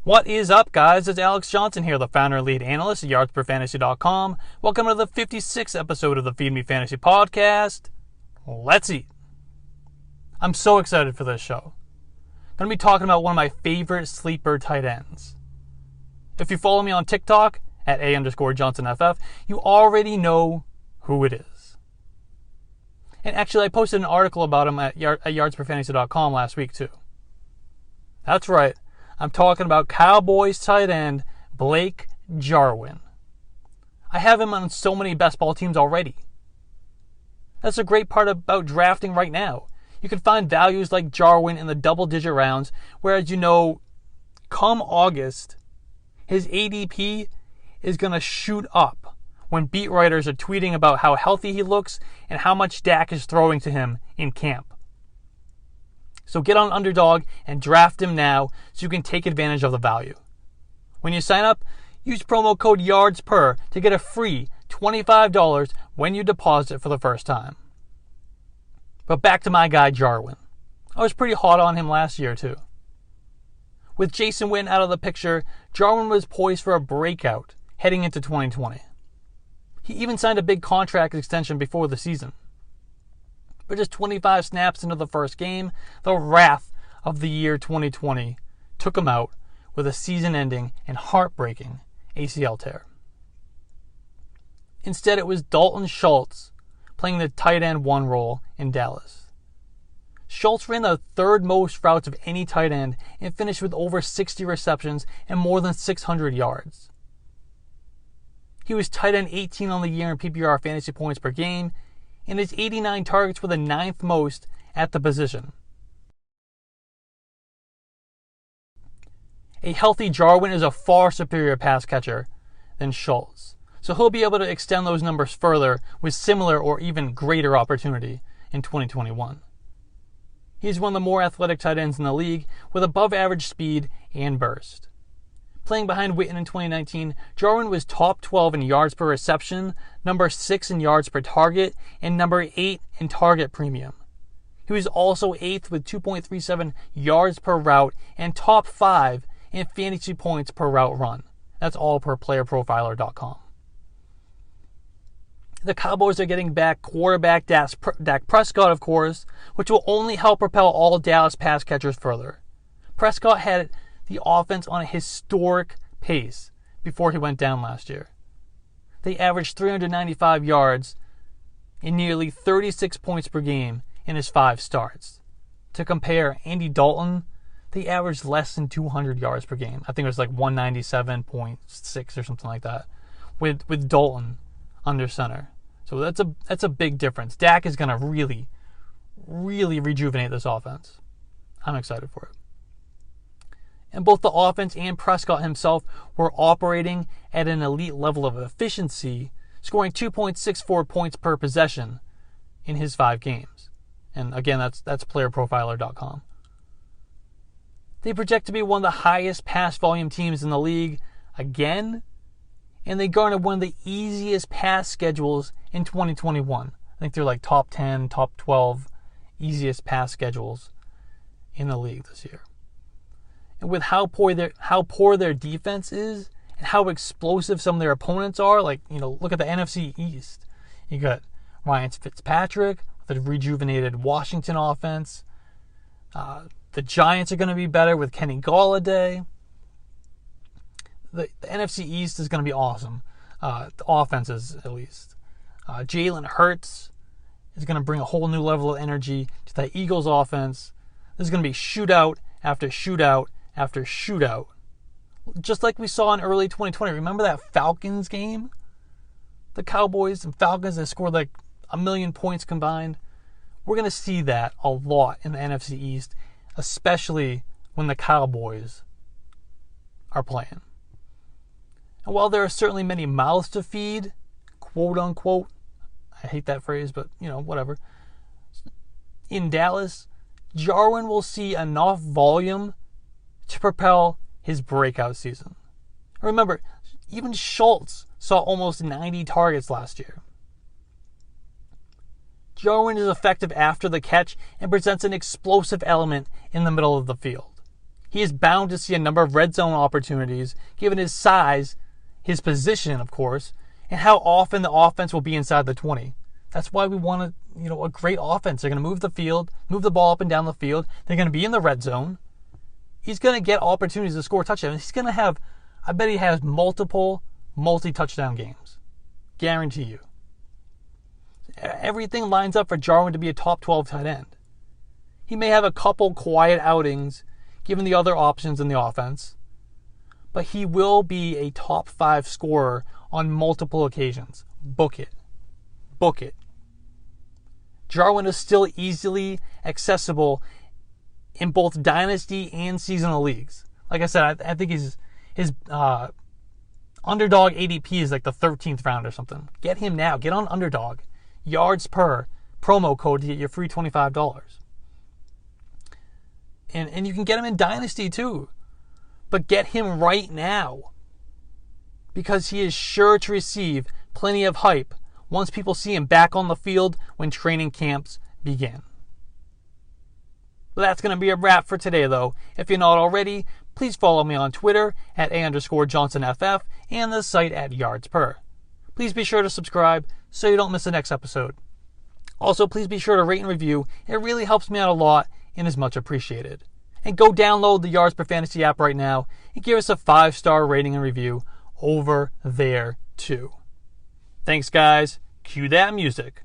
What is up, guys? It's Alex Johnson here, the founder and lead analyst at yardsperfantasy.com. Welcome to the 56th episode of the Feed Me Fantasy podcast. Let's eat. I'm so excited for this show. I'm going to be talking about one of my favorite sleeper tight ends. If you follow me on TikTok at @A_JohnsonFF, you already know who it is. And actually, I posted an article about him at yardsperfantasy.com last week too. That's right. I'm talking about Cowboys tight end Blake Jarwin. I have him on so many best ball teams already. That's a great part about drafting right now. You can find values like Jarwin in the double-digit rounds, whereas you know, come August, his ADP is going to shoot up when beat writers are tweeting about how healthy he looks and how much Dak is throwing to him in camp. So get on Underdog and draft him now so you can take advantage of the value. When you sign up, use promo code YARDSPER to get a free $25 when you deposit for the first time. But back to my guy Jarwin. I was pretty hot on him last year too. With Jason Witten out of the picture, Jarwin was poised for a breakout heading into 2020. He even signed a big contract extension before the season. But just 25 snaps into the first game, the wrath of the year 2020 took him out with a season-ending and heartbreaking ACL tear. Instead, it was Dalton Schultz playing the tight end one role in Dallas. Schultz ran the third most routes of any tight end and finished with over 60 receptions and more than 600 yards. He was tight end 18 on the year in PPR fantasy points per game, and his 89 targets were the 9th most at the position. A healthy Jarwin is a far superior pass catcher than Schultz, so he'll be able to extend those numbers further with similar or even greater opportunity in 2021. He's one of the more athletic tight ends in the league with above average speed and burst. Playing behind Witten in 2019, Jarwin was top 12 in yards per reception, number 6 in yards per target, and number 8 in target premium. He was also 8th with 2.37 yards per route and top 5 in fantasy points per route run. That's all per playerprofiler.com. The Cowboys are getting back quarterback Dak Prescott, of course, which will only help propel all Dallas pass catchers further. Prescott had the offense on a historic pace before he went down last year. They averaged 395 yards and nearly 36 points per game in his 5 starts. To compare, Andy Dalton, they averaged less than 200 yards per game. I think it was like 197.6 or something like that with Dalton under center. So that's a big difference. Dak is going to really, really rejuvenate this offense. I'm excited for it. And both the offense and Prescott himself were operating at an elite level of efficiency, scoring 2.64 points per possession in his 5 games. And again, that's playerprofiler.com. They project to be one of the highest pass volume teams in the league again, and they garnered one of the easiest pass schedules in 2021. I think they're like top 10, top 12 easiest pass schedules in the league this year. And with how poor their defense is and how explosive some of their opponents are, like, look at the NFC East. You got Ryan Fitzpatrick with a rejuvenated Washington offense. The Giants are going to be better with Kenny Golladay. The NFC East is going to be awesome. The offenses, at least. Jalen Hurts is going to bring a whole new level of energy to the Eagles offense. There's going to be shootout after shootout after shootout. Just like we saw in early 2020. Remember that Falcons game? The Cowboys and Falcons that scored like 1 million points combined. We're going to see that a lot in the NFC East, especially when the Cowboys are playing. And while there are certainly many mouths to feed, quote unquote, I hate that phrase, but whatever. In Dallas, Jarwin will see enough volume to propel his breakout season. Remember, even Schultz saw almost 90 targets last year. Jarwin is effective after the catch and presents an explosive element in the middle of the field. He is bound to see a number of red zone opportunities, given his size, his position, of course, and how often the offense will be inside the 20. That's why we want a great offense. They're going to move the ball up and down the field. They're going to be in the red zone. He's going to get opportunities to score touchdowns. He's going to have, I bet he has multi-touchdown games. Guarantee you. Everything lines up for Jarwin to be a top 12 tight end. He may have a couple quiet outings given the other options in the offense, but he will be a top 5 scorer on multiple occasions. Book it. Book it. Jarwin is still easily accessible in both dynasty and seasonal leagues. Like I said, I think his underdog ADP is like the 13th round or something. Get him now. Get on underdog. Yards per promo code to get your free $25. And you can get him in dynasty too. But get him right now, because he is sure to receive plenty of hype once people see him back on the field when training camps begin. But that's going to be a wrap for today, though. If you're not already, please follow me on Twitter at @A_JohnsonFF and the site at YardsPer. Please be sure to subscribe so you don't miss the next episode. Also, please be sure to rate and review. It really helps me out a lot and is much appreciated. And go download the Yards Per Fantasy app right now and give us a 5-star rating and review over there too. Thanks, guys. Cue that music.